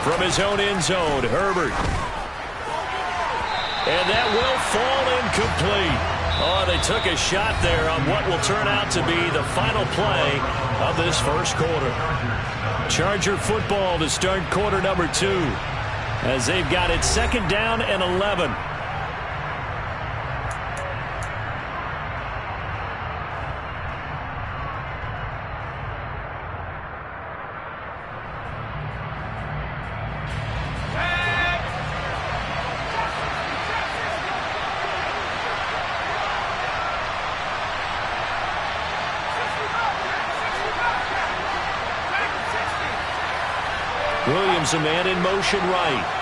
From his own end zone, Herbert. And that will fall incomplete. Oh, they took a shot there on what will turn out to be the final play of this first quarter. Charger football to start quarter number 2 as they've got it 2nd down and 11. Williams, a man in motion right.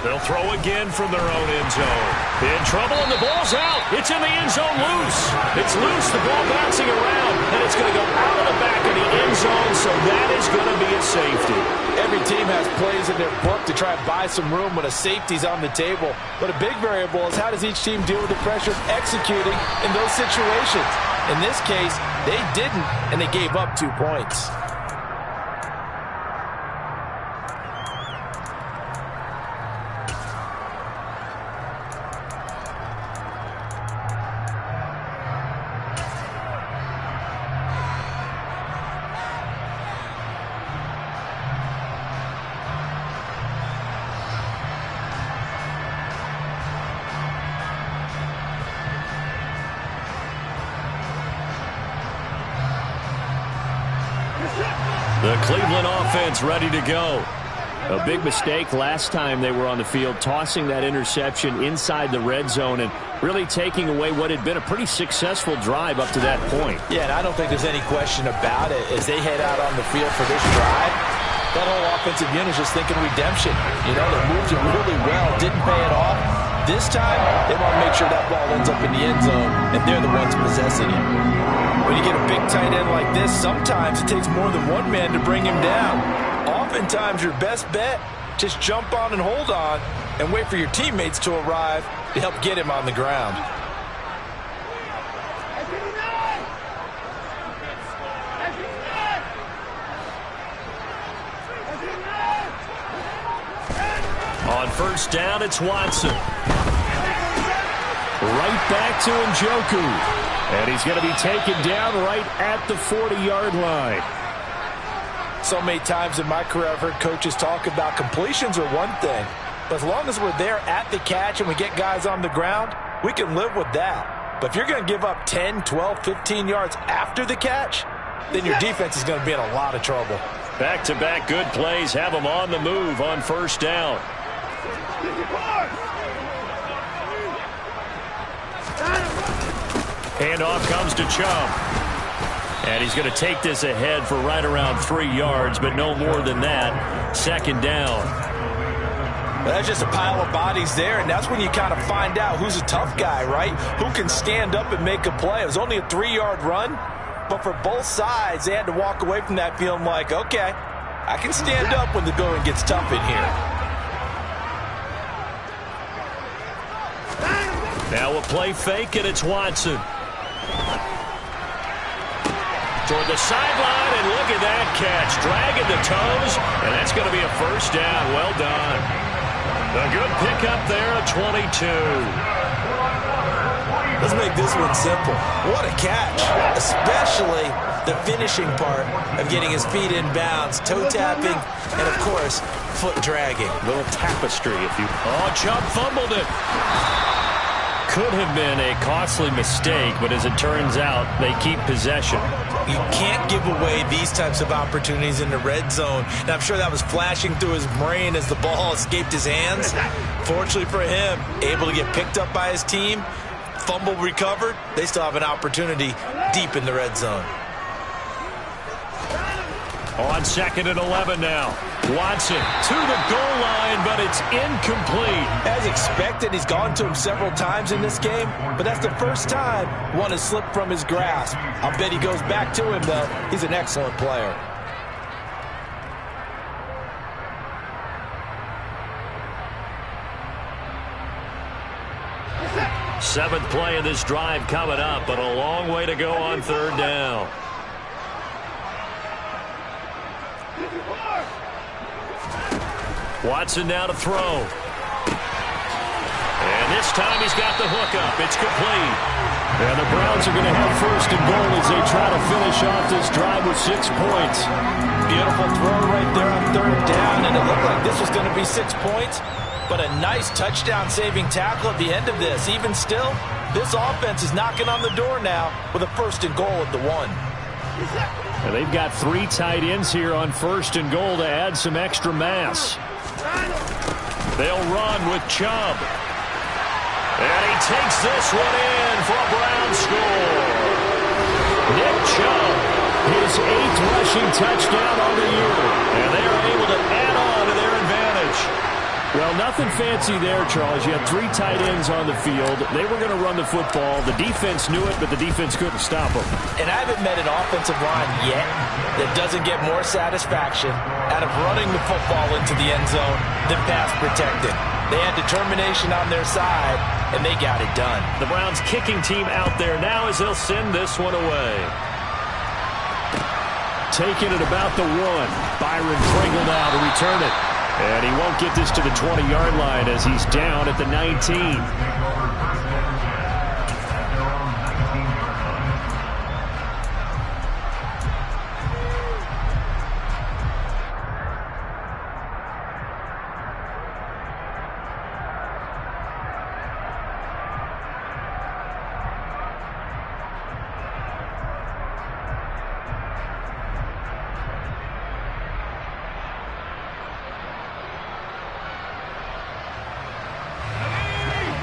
They'll throw again from their own end zone. In trouble, and the ball's out. It's in the end zone loose. It's loose, the ball bouncing around, and it's going to go out of the back of the end zone, so that is going to be a safety. Every team has plays in their book to try and buy some room when a safety's on the table. But a big variable is how does each team deal with the pressure of executing in those situations. In this case, they didn't, and they gave up 2 points. The Cleveland offense ready to go. A big mistake last time they were on the field, tossing that interception inside the red zone and really taking away what had been a pretty successful drive up to that point. Yeah, and I don't think there's any question about it. As they head out on the field for this drive, that whole offensive unit is just thinking redemption. You know, they moved it really well, didn't pay it off. This time, they want to make sure that ball ends up in the end zone, and they're the ones possessing it. When you get a big tight end like this, sometimes it takes more than one man to bring him down. Oftentimes, your best bet, just jump on and hold on and wait for your teammates to arrive to help get him on the ground. On first down, it's Watson. Right back to Njoku. And he's going to be taken down right at the 40-yard line. So many times in my career, I've heard coaches talk about completions are one thing. But as long as we're there at the catch and we get guys on the ground, we can live with that. But if you're going to give up 10, 12, 15 yards after the catch, then your defense is going to be in a lot of trouble. Back-to-back good plays have them on the move on first down. Handoff comes to Chubb. And he's going to take this ahead for right around 3 yards, but no more than that. Second down. That's just a pile of bodies there, and that's when you kind of find out who's a tough guy, right? Who can stand up and make a play. It was only a 3-yard run, but for both sides, they had to walk away from that feeling like, okay, I can stand up when the going gets tough in here. Now a play fake, and it's Watson. Toward the sideline, and look at that catch. Dragging the toes, and that's going to be a first down. Well done. A good pickup there at 22. Let's make this one simple. What a catch, especially the finishing part of getting his feet in bounds, toe tapping, and, of course, foot dragging. Little tapestry, if you... Oh, Chubb fumbled it. Could have been a costly mistake, but as it turns out, they keep possession. You can't give away these types of opportunities in the red zone. And I'm sure that was flashing through his brain as the ball escaped his hands. Fortunately for him, able to get picked up by his team, fumble recovered. They still have an opportunity deep in the red zone. On 2nd and 11 now. Watson to the goal line, but it's incomplete. As expected, he's gone to him several times in this game, but that's the first time one has slipped from his grasp. I'll bet he goes back to him, though. He's an excellent player. Seventh play of this drive coming up, but a long way to go on third down. Watson now to throw. And this time he's got the hook up. It's complete. And the Browns are going to have first and goal as they try to finish off this drive with 6 points. Beautiful throw right there on third down, and it looked like this was going to be 6 points. But a nice touchdown-saving tackle at the end of this. Even still, this offense is knocking on the door now with a first and goal at the 1. And they've got 3 tight ends here on first and goal to add some extra mass. They'll run with Chubb. And he takes this one in for a Brown score. Nick Chubb, his 8th rushing touchdown on the year. And they are able to add on to their advantage. Well, nothing fancy there, Charles. You had 3 tight ends on the field. They were going to run the football. The defense knew it, but the defense couldn't stop them. And I haven't met an offensive line yet that doesn't get more satisfaction out of running the football into the end zone than pass protecting. They had determination on their side, and they got it done. The Browns kicking team out there now as they'll send this one away. Taking it about the 1. Byron Pringle now to return it. And he won't get this to the 20-yard line as he's down at the 19.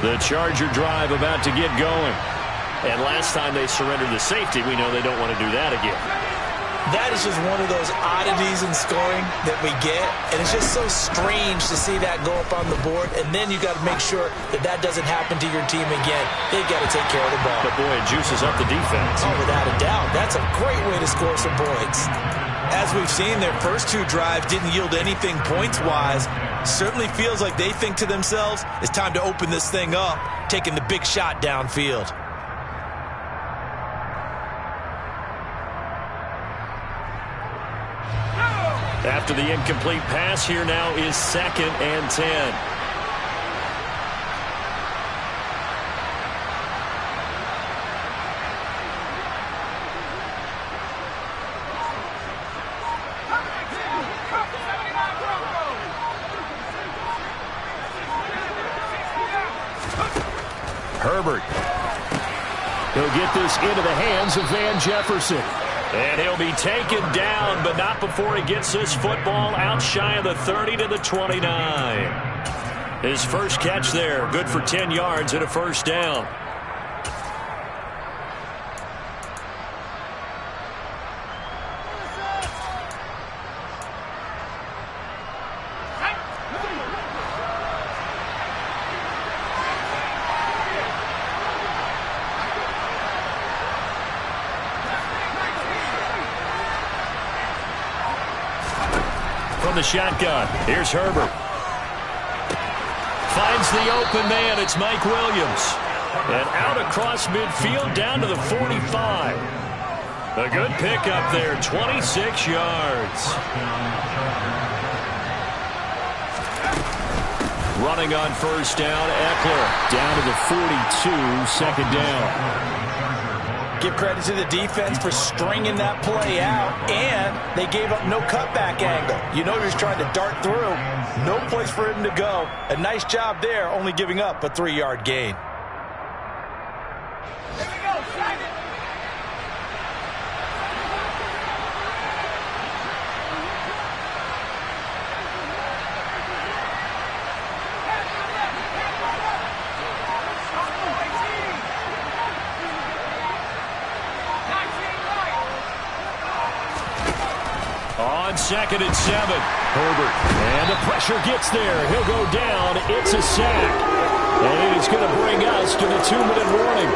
The Charger drive about to get going. And last time they surrendered the safety, we know they don't want to do that again. That is just one of those oddities in scoring that we get. And it's just so strange to see that go up on the board. And then you got to make sure that that doesn't happen to your team again. They've got to take care of the ball. But boy, it juices up the defense. Oh, without a doubt. That's a great way to score some points. As we've seen, their first 2 drives didn't yield anything points-wise. Certainly feels like they think to themselves, it's time to open this thing up, taking the big shot downfield. After the incomplete pass, here now is 2nd and 10. Herbert. He'll get this into the hands of Van Jefferson. And he'll be taken down, but not before he gets this football out shy of the 30 to the 29. His first catch there, good for 10 yards and a first down. The shotgun. Here's Herbert. Finds the open man. It's Mike Williams. And out across midfield down to the 45. A good pickup there. 26 yards. Running on first down, Eckler. Down to the 42. Second down. Give credit to the defense for stringing that play out, and they gave up no cutback angle. You know, he's trying to dart through. No place for him to go. A nice job there, only giving up a 3-yard gain. On 2nd and 7, Herbert. And the pressure gets there. He'll go down. It's a sack. And it is going to bring us to the 2-minute warning.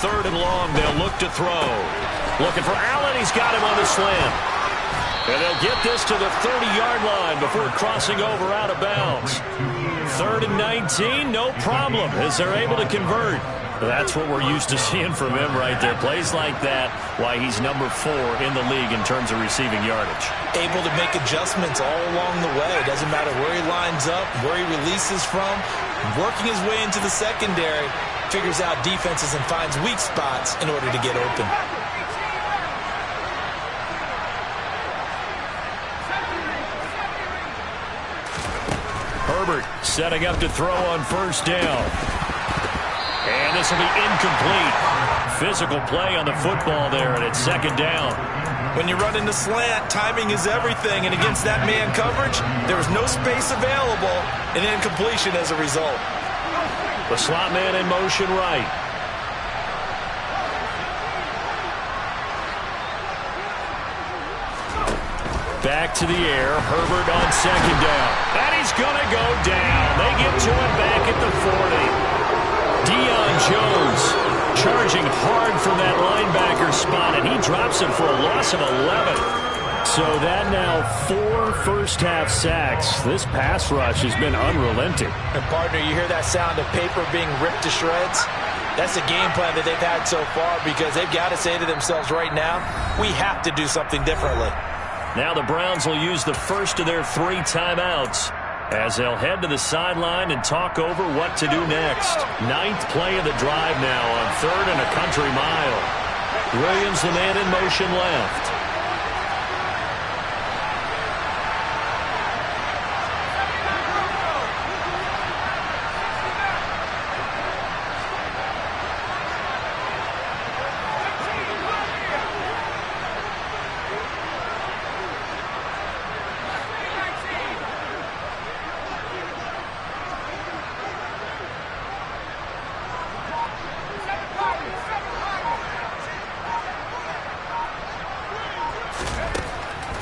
3rd and long. They'll look to throw. Looking for Allen. He's got him on the slant. And they'll get this to the 30-yard line before crossing over out of bounds. 3rd and 19, no problem, as they're able to convert. That's what we're used to seeing from him right there. Plays like that, why he's number 4 in the league in terms of receiving yardage. Able to make adjustments all along the way. Doesn't matter where he lines up, where he releases from. Working his way into the secondary, figures out defenses and finds weak spots in order to get open. Herbert setting up to throw on 1st down. And this will be incomplete. Physical play on the football there, and it's 2nd down. When you run into slant, timing is everything, and against that man coverage, there was no space available, and incompletion as a result. The slot man in motion right. Back to the air. Herbert on 2nd down. And he's going to go down. They get to him back at the 40. Deion Jones charging hard from that linebacker spot, and he drops him for a loss of 11. So that now 4 first-half sacks. This pass rush has been unrelenting. And, partner, you hear that sound of paper being ripped to shreds? That's the game plan that they've had so far, because they've got to say to themselves right now, we have to do something differently. Now the Browns will use the first of their 3 timeouts as they'll head to the sideline and talk over what to do next. 9th play of the drive now on 3rd and a country mile. Williams, the man in motion left.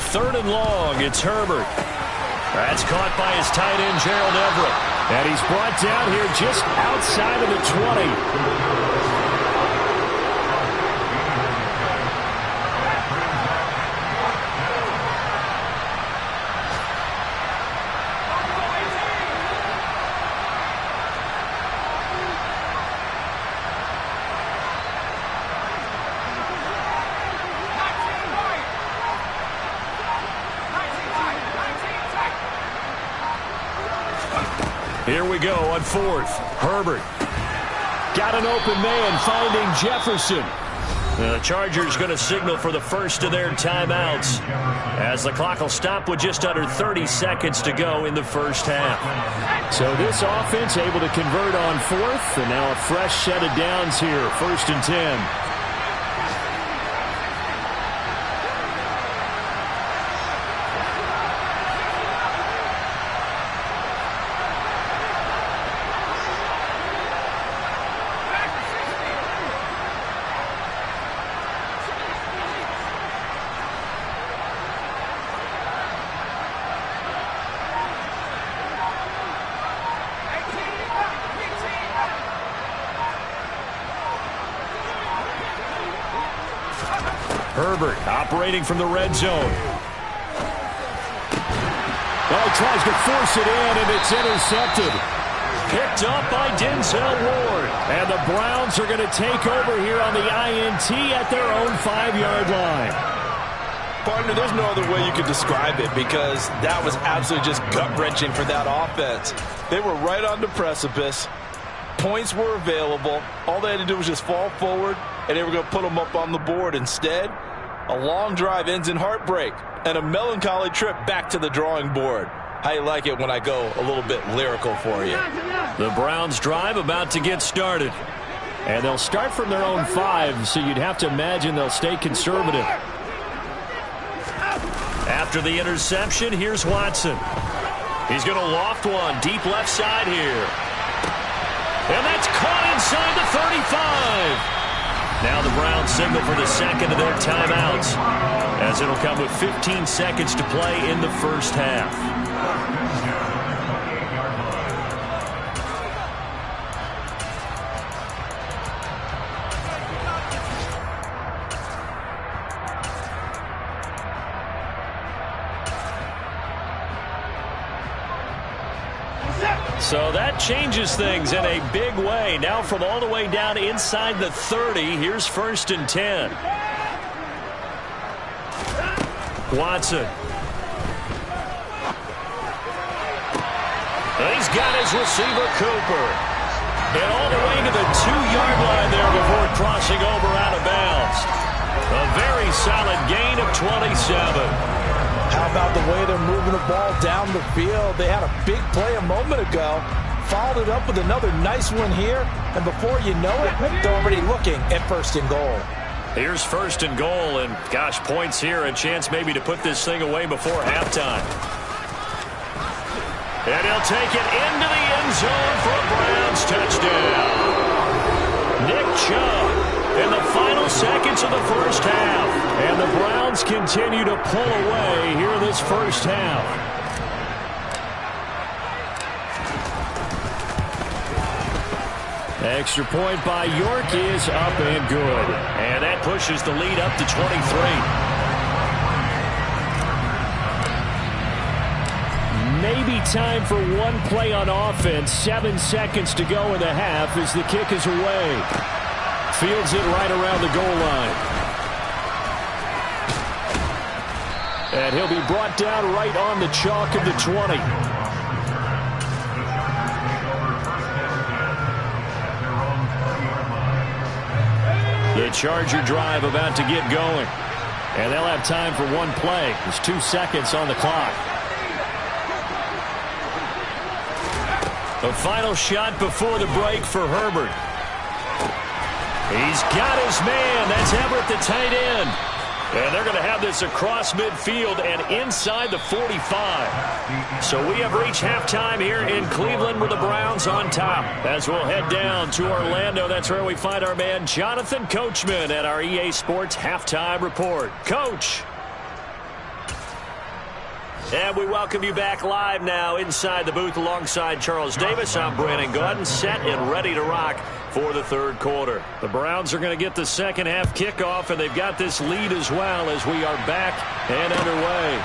Third and long, it's Herbert. That's caught by his tight end, Gerald Everett. And he's brought down here just outside of the 20. Here we go on 4th. Herbert got an open man, finding Jefferson. The Chargers going to signal for the first of their timeouts as the clock will stop with just under 30 seconds to go in the first half. So this offense able to convert on 4th, and now a fresh set of downs here, 1st and 10. Herbert operating from the red zone. Oh, he tries to force it in, and it's intercepted. Picked up by Denzel Ward. And the Browns are going to take over here on the INT at their own 5-yard line. Partner, there's no other way you could describe it, because that was absolutely just gut-wrenching for that offense. They were right on the precipice. Points were available. All they had to do was just fall forward, and they were going to put them up on the board. Instead, a long drive ends in heartbreak and a melancholy trip back to the drawing board. How you like it when I go a little bit lyrical for you? The Browns drive about to get started. And they'll start from their own 5, so you'd have to imagine they'll stay conservative. After the interception, here's Watson. He's going to loft one deep left side here. And that's caught inside the 35. Now the Browns signal for the second of their timeouts, as it'll come with 15 seconds to play in the first half. So that changes things in a big way. Now from all the way down inside the 30, here's 1st and 10. Watson. He's got his receiver, Cooper. And all the way to the 2-yard line there before crossing over out of bounds. A very solid gain of 27. How about the way they're moving the ball down the field? They had a big play a moment ago, followed it up with another nice one here, and before you know it, they're already looking at 1st and goal. Here's 1st and goal, and gosh, points here, a chance maybe to put this thing away before halftime. And he'll take it into the end zone for a Browns touchdown. Nick Chubb in the final seconds of the first half. And the Browns continue to pull away here in this first half. Extra point by York is up and good. And that pushes the lead up to 23. Maybe time for one play on offense. 7 seconds to go in the half as the kick is away. Fields it right around the goal line. And he'll be brought down right on the chalk of the 20. The Charger drive about to get going. And they'll have time for one play. There's 2 seconds on the clock. The final shot before the break for Herbert. He's got his man. That's Everett, the tight end. And they're going to have this across midfield and inside the 45. So we have reached halftime here in Cleveland with the Browns on top. As we'll head down to Orlando, that's where we find our man Jonathan Coachman at our EA Sports Halftime Report. Coach. And we welcome you back live now inside the booth alongside Charles Davis. I'm Brandon Gaudin, set and ready to rock for the third quarter. The Browns are going to get the second half kickoff, and they've got this lead as well as we are back and underway.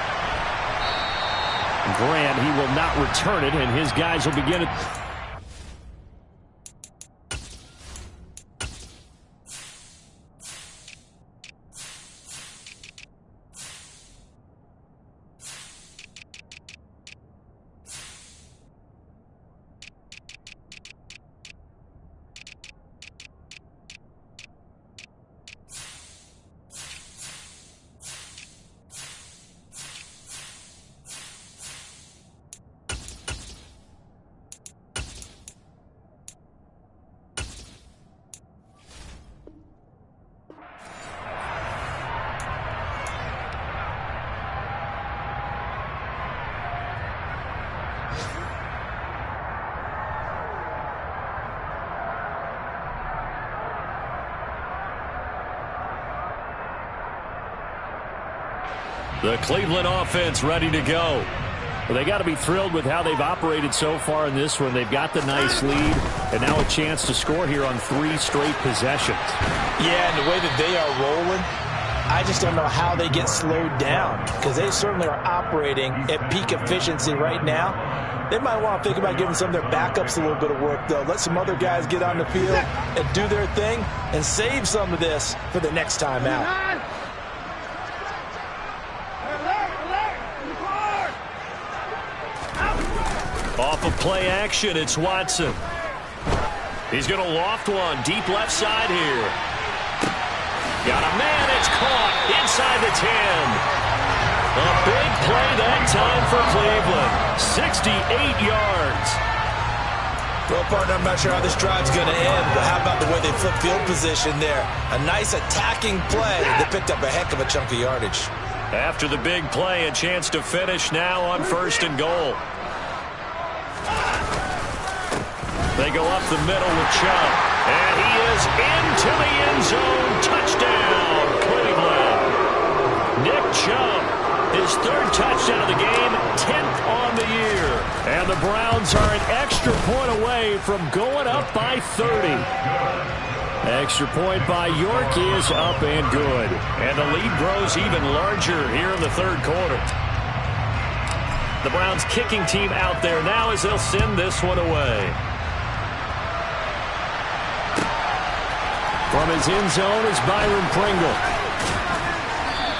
Grant, he will not return it, and his guys will begin it. The Cleveland offense ready to go. Well, they got to be thrilled with how they've operated so far in this one. They've got the nice lead, and now a chance to score here on 3 straight possessions. Yeah, and the way that they are rolling, I just don't know how they get slowed down, because they certainly are operating at peak efficiency right now. They might want to think about giving some of their backups a little bit of work, though. Let some other guys get on the field and do their thing and save some of this for the next time out. Off of play action, it's Watson. He's going to loft one deep left side here. Got a man, it's caught inside the 10. A big play that time for Cleveland. 68 yards. Well, partner, I'm not sure how this drive's going to end, but how about the way they flip field position there? A nice attacking play that picked up a heck of a chunk of yardage. After the big play, a chance to finish now on 1st and goal. They go up the middle with Chubb. And he is into the end zone. Touchdown, Cleveland. Nick Chubb, his 3rd touchdown of the game, 10th on the year. And the Browns are an extra point away from going up by 30. Extra point by York is up and good. And the lead grows even larger here in the 3rd quarter. The Browns kicking team out there now as they'll send this one away. From his end zone is Byron Pringle.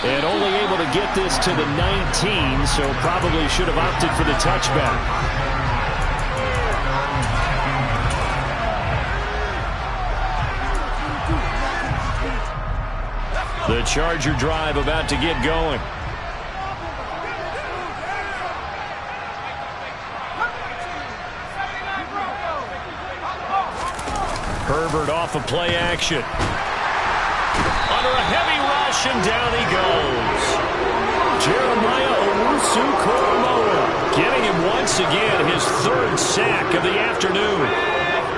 And only able to get this to the 19, so probably should have opted for the touchback. The Charger drive about to get going. Herbert off of play action. Under a heavy rush, and down he goes. Jeremiah Owusu-Koramoah getting him once again his third sack of the afternoon.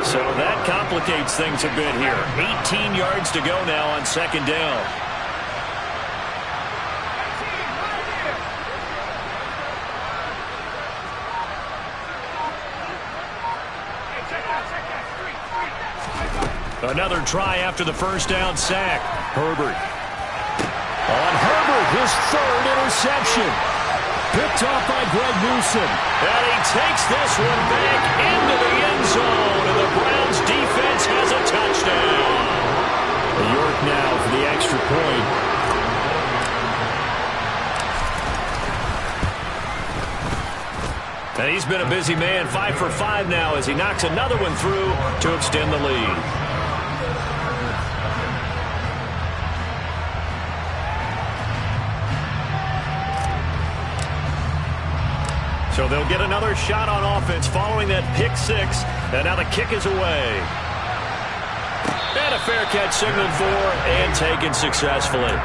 So that complicates things a bit here. 18 yards to go now on second down. Another try after the first down sack. Herbert. On Herbert, his third interception. Picked off by Greg Newsome. And he takes this one back into the end zone. And the Browns defense has a touchdown. York now for the extra point. And he's been a busy man, 5 for 5 now as he knocks another one through to extend the lead. So they'll get another shot on offense following that pick six. And now the kick is away. And a fair catch signaled for and taken successfully.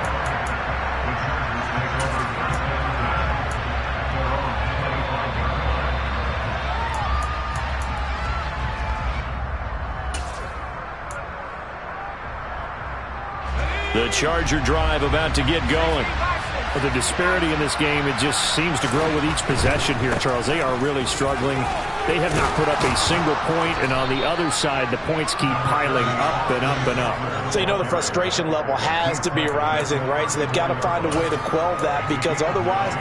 The Charger drive about to get going. The disparity in this game, it just seems to grow with each possession here, Charles. They are really struggling. They have not put up a single point, and on the other side, the points keep piling up and up and up. So you know the frustration level has to be rising, right? So they've got to find a way to quell that, because otherwise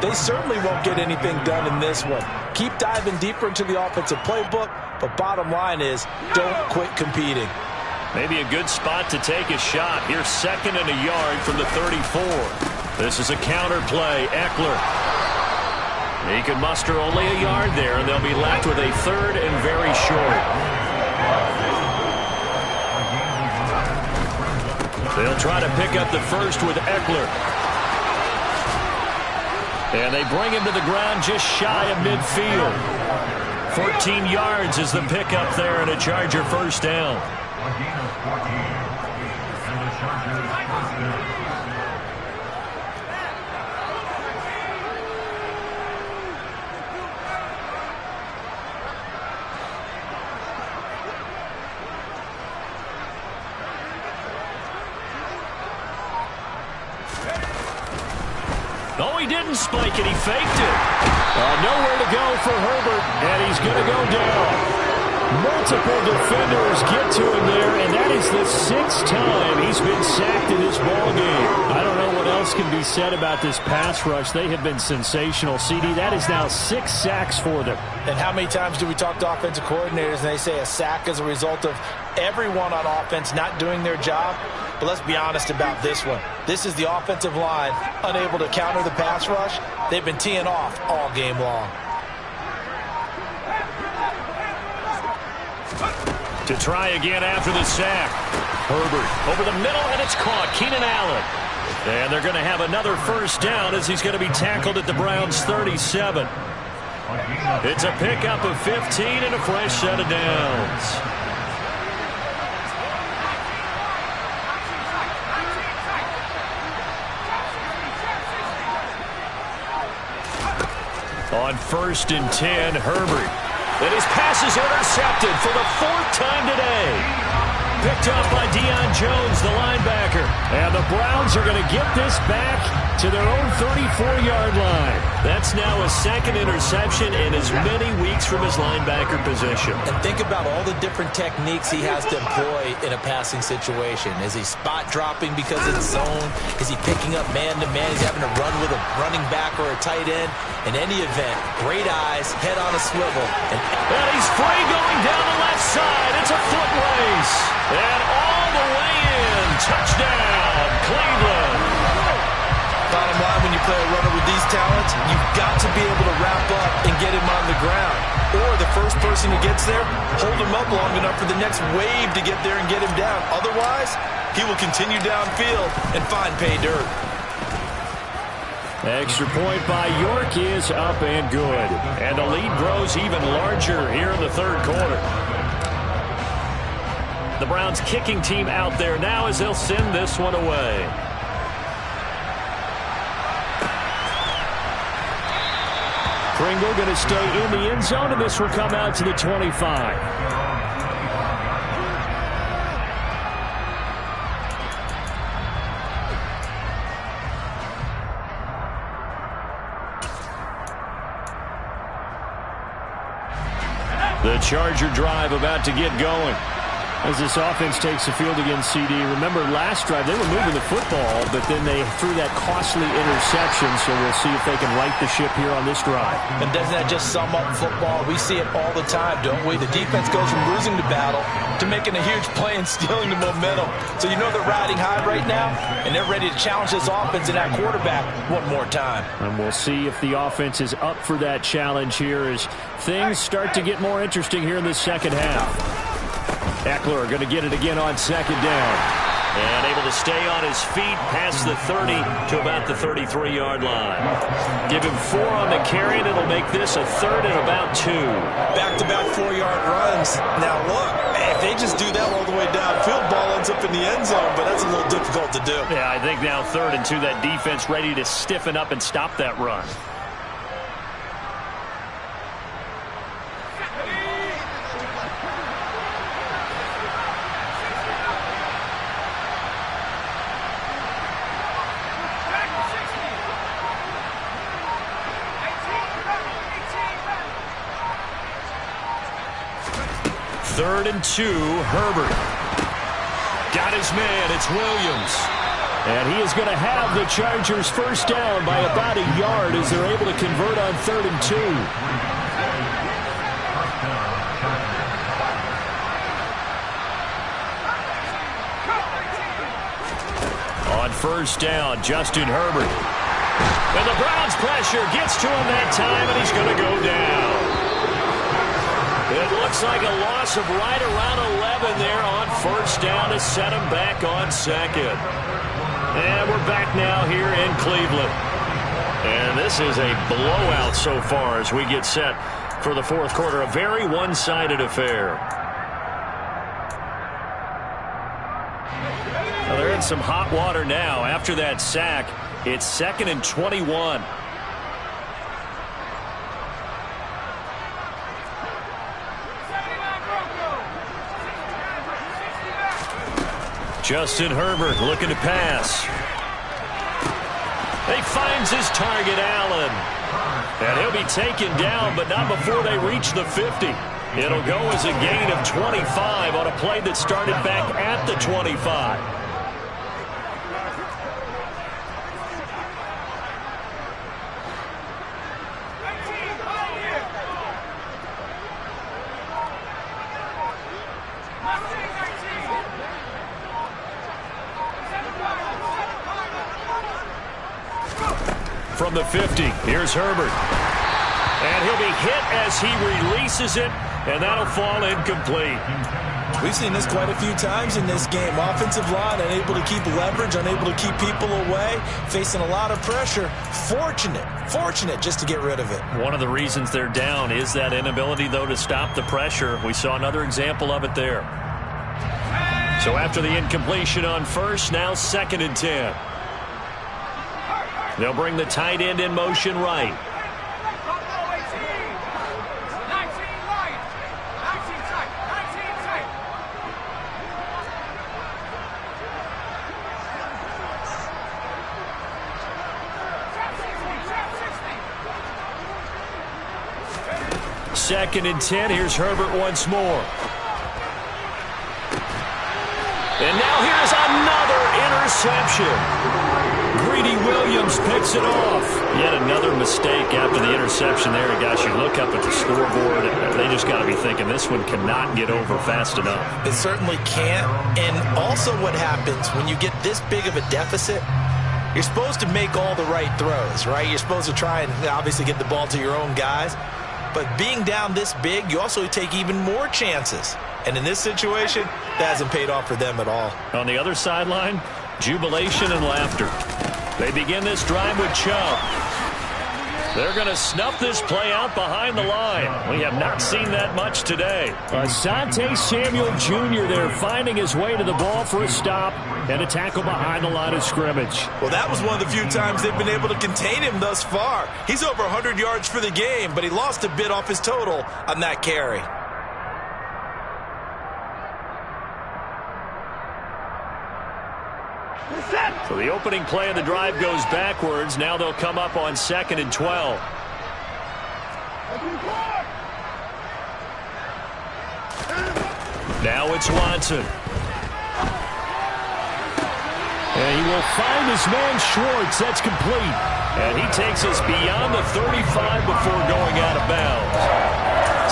they certainly won't get anything done in this one. Keep diving deeper into the offensive playbook, but bottom line is don't quit competing. Maybe a good spot to take a shot. Here's second and a yard from the 34. This is a counter play. Eckler. He can muster only a yard there, and they'll be left with a third and very short. They'll try to pick up the first with Eckler. And they bring him to the ground just shy of midfield. 14 yards is the pickup there, and a Charger first down. No, he didn't spike it. He faked it. Nowhere to go for Herbert, and he's going to go down. Multiple defenders get to him there, and that is the sixth time he's been sacked in this ballgame. I don't know what else can be said about this pass rush. They have been sensational, CD. That is now 6 sacks for them. And how many times do we talk to offensive coordinators and they say a sack is a result of everyone on offense not doing their job? But let's be honest about this one. This is the offensive line unable to counter the pass rush. They've been teeing off all game long. To try again after the sack. Herbert over the middle, and it's caught. Keenan Allen. And they're going to have another first down as he's going to be tackled at the Browns' 37. It's a pickup of 15 and a fresh set of downs. On 1st and 10, Herbert. And his pass is intercepted for the 4th time today. Picked off by Deion Jones, the linebacker. And the Browns are going to get this back to their own 34-yard line. That's now a second interception in as many weeks from his linebacker position. And think about all the different techniques he has to employ in a passing situation. Is he spot dropping because it's zone? Is he picking up man-to-man? Is he having to run with a running back or a tight end? In any event, great eyes, head on a swivel. And he's free going down the left side. It's a foot race. And all the way in. Touchdown, Cleveland. Bottom line, when you play a runner with these talents, you've got to be able to wrap up and get him on the ground. Or the first person who gets there, hold him up long enough for the next wave to get there and get him down. Otherwise, he will continue downfield and find pay dirt. Extra point by York is up and good. And the lead grows even larger here in the third quarter. The Browns kicking team out there now as they'll send this one away. Pringle going to stay in the end zone, and this will come out to the 25. The Charger drive about to get going. As this offense takes the field against CD. Remember, last drive, they were moving the football, but then they threw that costly interception, so we'll see if they can right the ship here on this drive. And doesn't that just sum up football? We see it all the time, don't we? The defense goes from losing the battle to making a huge play and stealing the momentum. So you know they're riding high right now, and they're ready to challenge this offense and that quarterback one more time. And we'll see if the offense is up for that challenge here as things start to get more interesting here in the second half. Eckler going to get it again on second down. And able to stay on his feet past the 30 to about the 33-yard line. Give him 4 on the carry, and it'll make this a third and about 2. Back-to-back 4-yard runs. Now, look, if they just do that all the way downfield, ball ends up in the end zone, but that's a little difficult to do. Yeah, I think now 3rd and 2, that defense ready to stiffen up and stop that run. Third and 2, Herbert. Got his man, it's Williams. And he is going to have the Chargers first down by about a yard as they're able to convert on 3rd and 2. On first down, Justin Herbert. And the Browns pressure gets to him that time, and he's going to go down. It looks like a loss of right around 11 there on first down to set him back on second. And we're back now here in Cleveland. And this is a blowout so far as we get set for the fourth quarter. A very one-sided affair. Well, they're in some hot water now. After that sack, it's 2nd and 21. Justin Herbert looking to pass. He finds his target, Allen. And he'll be taken down, but not before they reach the 50. It'll go as a gain of 25 on a play that started back at the 25. From the 50, here's Herbert. And he'll be hit as he releases it, and that'll fall incomplete. We've seen this quite a few times in this game. Offensive line unable to keep leverage, unable to keep people away, facing a lot of pressure. Fortunate just to get rid of it. One of the reasons they're down is that inability, though, to stop the pressure. We saw another example of it there. So after the incompletion on first, now 2nd and 10. They'll bring the tight end in motion right. 2nd and 10. Here's Herbert once more. And now here's another interception. Greedy Williams picks it off. Yet another mistake after the interception there. Guys, you look up at the scoreboard, they just got to be thinking this one cannot get over fast enough. It certainly can't. And also what happens when you get this big of a deficit, you're supposed to make all the right throws, right? You're supposed to try and obviously get the ball to your own guys. But being down this big, you also take even more chances. And in this situation, that hasn't paid off for them at all. On the other sideline, jubilation and laughter. They begin this drive with Chubb. They're going to snuff this play out behind the line. We have not seen that much today. Asante Samuel Jr. there finding his way to the ball for a stop and a tackle behind the line of scrimmage. Well, that was one of the few times they've been able to contain him thus far. He's over 100 yards for the game, but he lost a bit off his total on that carry. So the opening play of the drive goes backwards. Now they'll come up on 2nd and 12. Now it's Watson. And he will find his man Schwartz. That's complete. And he takes us beyond the 35 before going out of bounds.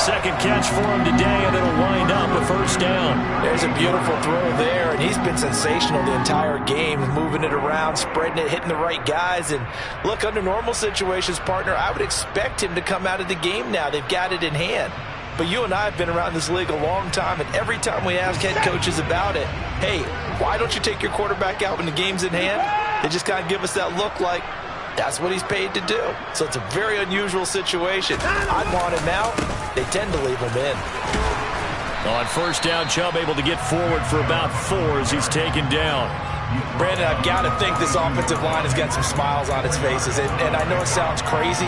Second catch for him today, and it'll wind up a first down. There's a beautiful throw there, and he's been sensational the entire game, moving it around, spreading it, hitting the right guys. And look, under normal situations, partner, I would expect him to come out of the game now. They've got it in hand. But you and I have been around this league a long time, and every time we ask head coaches about it, hey, why don't you take your quarterback out when the game's in hand? They just kind of give us that look like, that's what he's paid to do. So it's a very unusual situation. I'd want him out. They tend to leave him in. On first down, Chubb able to get forward for about 4 as he's taken down. Brandon, I've got to think this offensive line has got some smiles on its faces. And I know it sounds crazy,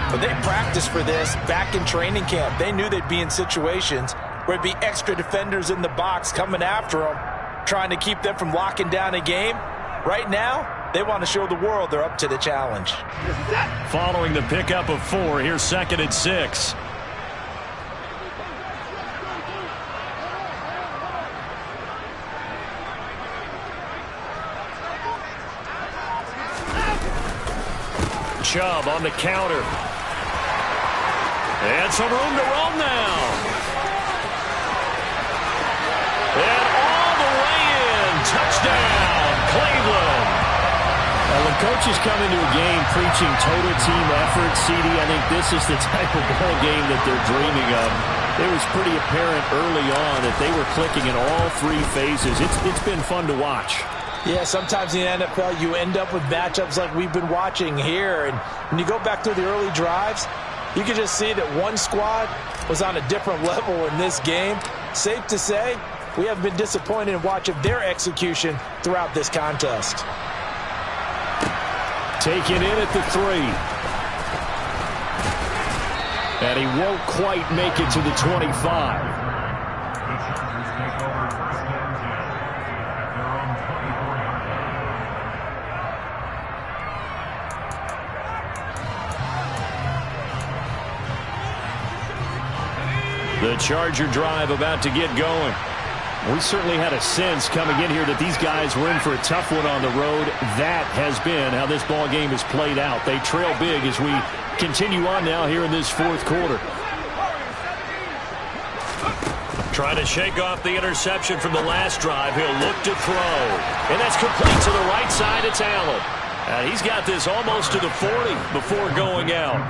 but they practiced for this back in training camp. They knew they'd be in situations where it'd be extra defenders in the box coming after them, trying to keep them from locking down a game. Right now, they want to show the world they're up to the challenge. Following the pickup of 4, here's 2nd and 6. Chubb on the counter. And some room to roam now. And all the way in. Touchdown, Cleveland. When coaches come into a game preaching total team effort, CD, I think this is the type of ball game that they're dreaming of. It was pretty apparent early on that they were clicking in all 3 phases. It's been fun to watch. Yeah, sometimes in the NFL you end up with matchups like we've been watching here. And when you go back through the early drives, you can just see that one squad was on a different level in this game. Safe to say, we haven't been disappointed in watching their execution throughout this contest. Taken in at the 3. And he won't quite make it to the 25. The Charger drive about to get going. We certainly had a sense coming in here that these guys were in for a tough one on the road. That has been how this ball game has played out. They trail big as we continue on now here in this 4th quarter. Trying to shake off the interception from the last drive. He'll look to throw. And that's complete to the right side. It's Allen. And he's got this almost to the 40 before going out.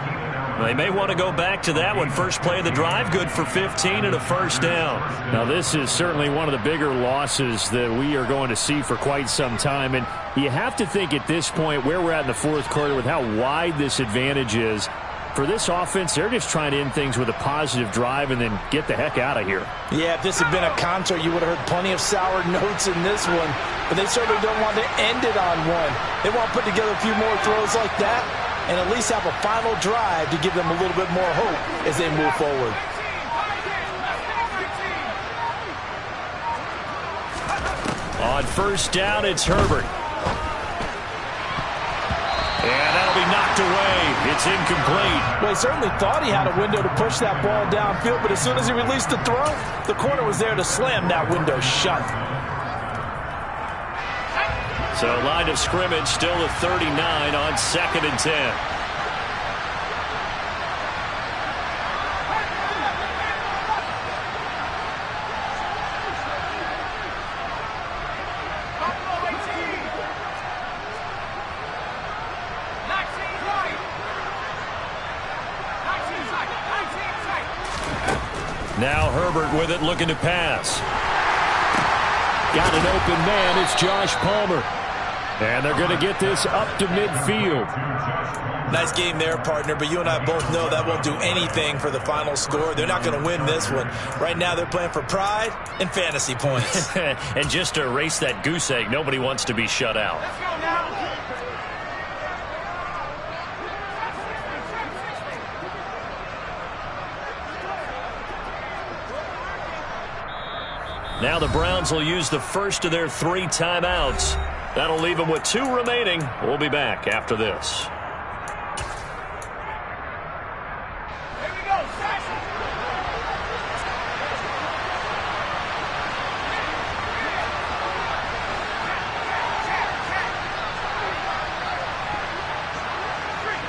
They may want to go back to that one. First play of the drive, good for 15 and a first down. Now, this is certainly one of the bigger losses that we are going to see for quite some time. And you have to think at this point where we're at in the 4th quarter with how wide this advantage is. For this offense, they're just trying to end things with a positive drive and then get the heck out of here. Yeah, if this had been a concert, you would have heard plenty of sour notes in this one. But they certainly don't want to end it on one. They want to put together a few more throws like that and at least have a final drive to give them a little bit more hope as they move forward. On first down, it's Herbert. And that'll be knocked away. It's incomplete. Well, he certainly thought he had a window to push that ball downfield, but as soon as he released the throw, the corner was there to slam that window shut. So line of scrimmage still at 39 on 2nd and 10. Now Herbert with it, looking to pass. Got an open man. It's Josh Palmer. And they're going to get this up to midfield. Nice game there, partner, but you and I both know that won't do anything for the final score. They're not going to win this one. Right now they're playing for pride and fantasy points. And just to erase that goose egg, nobody wants to be shut out. Let's go now. Now the Browns will use the first of their 3 timeouts. That'll leave them with 2 remaining. We'll be back after this. Here we go.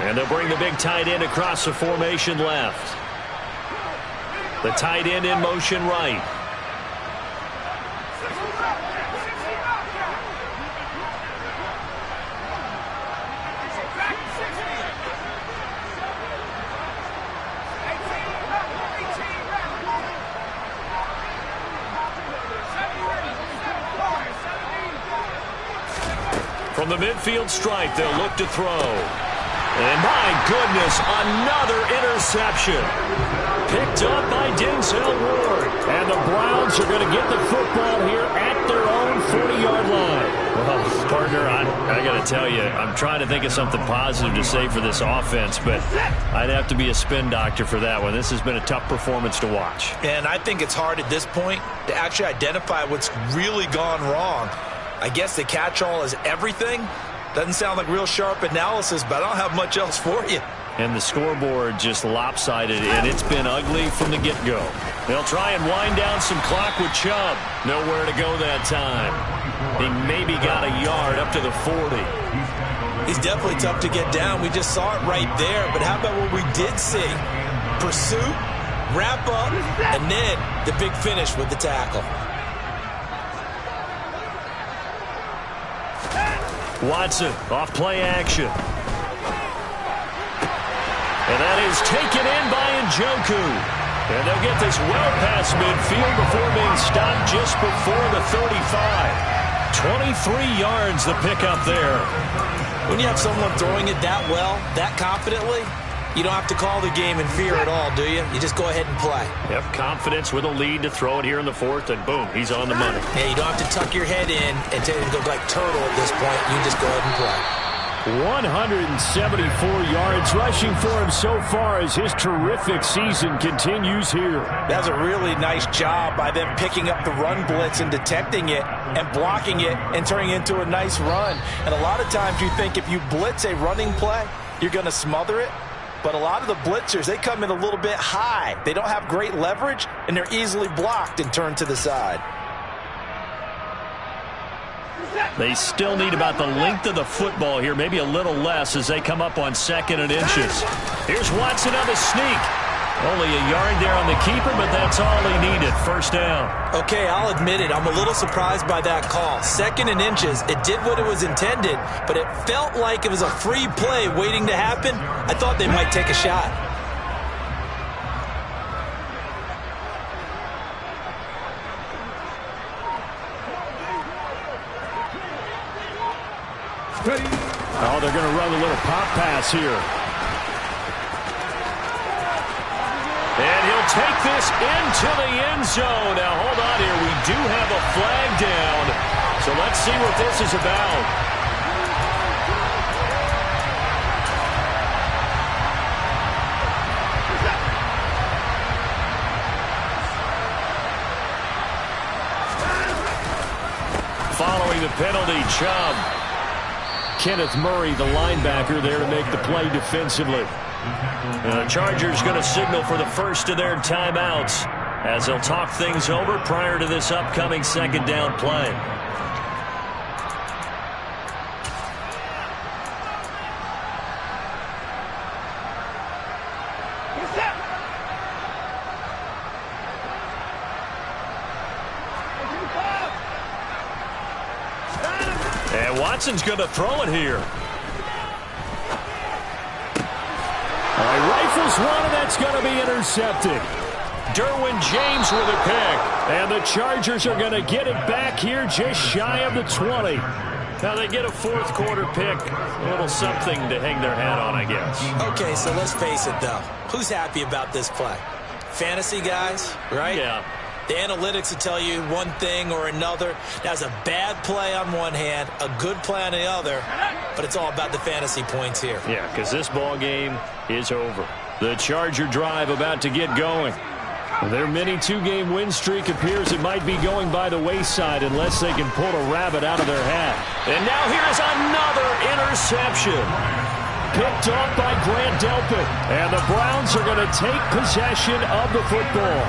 And they'll bring the big tight end across the formation left. The tight end in motion right. From the midfield stripe, they'll look to throw. And my goodness, another interception. Picked up by Denzel Ward. And the Browns are going to get the football here at their own 40-yard line. Well, partner, I got to tell you, I'm trying to think of something positive to say for this offense, but I'd have to be a spin doctor for that one. This has been a tough performance to watch. And I think it's hard at this point to actually identify what's really gone wrong. I guess the catch-all is everything. Doesn't sound like real sharp analysis, but I don't have much else for you. And the scoreboard just lopsided, and it's been ugly from the get-go. They'll try and wind down some clock with Chubb. Nowhere to go that time. He maybe got a yard up to the 40. He's definitely tough to get down. We just saw it right there. But how about what we did see? Pursuit, wrap up, and then the big finish with the tackle. Watson off play action. And that is taken in by Njoku. And they'll get this well past midfield before being stopped just before the 35. 23 yards the pickup there. When you have someone throwing it that well, that confidently, you don't have to call the game in fear at all, do you? You just go ahead and play. Yep, confidence with a lead to throw it here in the 4th, and boom, he's on the money. Yeah, you don't have to tuck your head in and go like turtle at this point. You just go ahead and play. 174 yards rushing for him so far as his terrific season continues here. That's a really nice job by them picking up the run blitz and detecting it and blocking it and turning it into a nice run. And a lot of times you think if you blitz a running play, you're going to smother it. But a lot of the blitzers, they come in a little bit high. They don't have great leverage, and they're easily blocked and turned to the side. They still need about the length of the football here, maybe a little less as they come up on 2nd and inches. Here's Watson on the sneak. Only a yard there on the keeper, but that's all he needed. First down. Okay, I'll admit it. I'm a little surprised by that call. 2nd and inches. It did what it was intended, but it felt like it was a free play waiting to happen. I thought they might take a shot. Oh, they're going to run a little pop pass here. And he'll take this into the end zone. Now, hold on here. We do have a flag down. So let's see what this is about. Following the penalty, Chubb. Kenneth Murray, the linebacker, there to make the play defensively. The Chargers going to signal for the first of their timeouts as they'll talk things over prior to this upcoming second down play. And Watson's going to throw it here. Rifles one, and that's going to be intercepted. Derwin James with a pick. And the Chargers are going to get it back here just shy of the 20. Now they get a fourth quarter pick. A little something to hang their hat on, I guess. Okay, so let's face it, though. Who's happy about this play? Fantasy guys, right? Yeah. The analytics will tell you one thing or another. That's a bad play on one hand, a good play on the other, but it's all about the fantasy points here. Yeah, because this ball game is over. The Charger drive about to get going. Their mini two-game win streak appears it might be going by the wayside unless they can pull a rabbit out of their hat. And now here's another interception. Picked off by Grant Delpit. And the Browns are going to take possession of the football.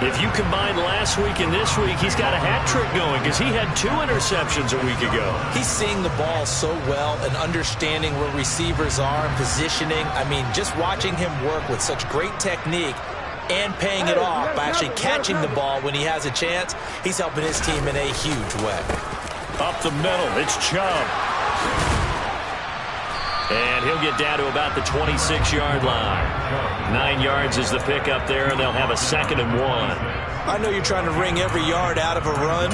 If you combine last week and this week, he's got a hat trick going because he had 2 interceptions a week ago. He's seeing the ball so well and understanding where receivers are and positioning. I mean, just watching him work with such great technique and paying it off by actually catching the ball when he has a chance, he's helping his team in a huge way. Up the middle, it's Chubb. And he'll get down to about the 26-yard line. 9 yards is the pickup there, and they'll have a 2nd and 1. I know you're trying to wring every yard out of a run,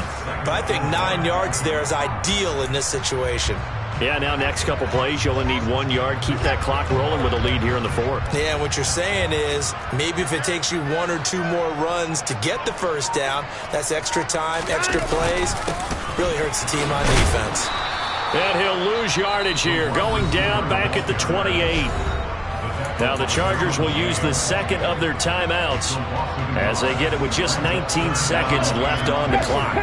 but I think 9 yards there is ideal in this situation. Yeah, now next couple plays, you only need 1 yard. Keep that clock rolling with a lead here in the 4th. Yeah, what you're saying is maybe if it takes you 1 or 2 more runs to get the first down, that's extra time, extra plays. Really hurts the team on defense. And he'll lose yardage here, going down back at the 28. Now the Chargers will use the second of their timeouts as they get it with just 19 seconds left on the clock.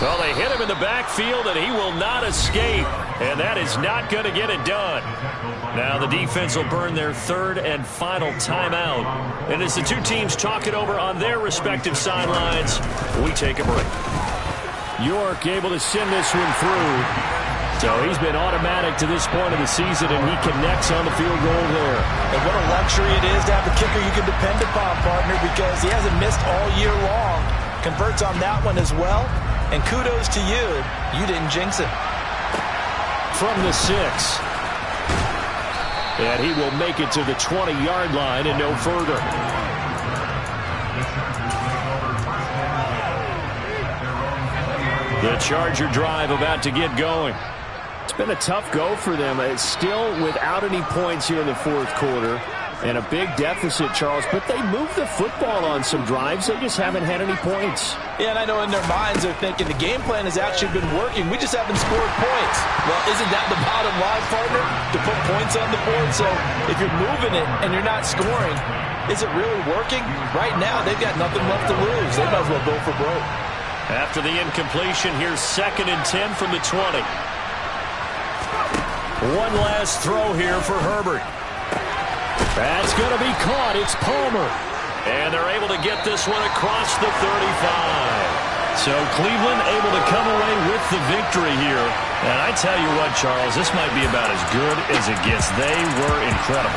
Well, they hit him in the backfield, and he will not escape. And that is not going to get it done. Now the defense will burn their 3rd and final timeout. And as the two teams talk it over on their respective sidelines, we take a break. York able to send this one through. So he's been automatic to this point of the season, and he connects on the field goal there. And what a luxury it is to have a kicker you can depend upon, partner, because he hasn't missed all year long. Converts on that one as well. And kudos to you. You didn't jinx it. From the 6. And he will make it to the 20-yard line and no further. The Charger drive about to get going. It's been a tough go for them. It's still without any points here in the 4th quarter. And a big deficit, Charles, but they move the football on some drives. They just haven't had any points. Yeah, and I know in their minds they're thinking the game plan has actually been working. We just haven't scored points. Well, isn't that the bottom line, partner? To put points on the board? So if you're moving it and you're not scoring, is it really working? Right now, they've got nothing left to lose. They might as well go for broke. After the incompletion, here's 2nd and 10 from the 20. One last throw here for Herbert. That's going to be caught. It's Palmer. And they're able to get this one across the 35. So Cleveland able to come away with the victory here. And I tell you what, Charles, this might be about as good as it gets. They were incredible.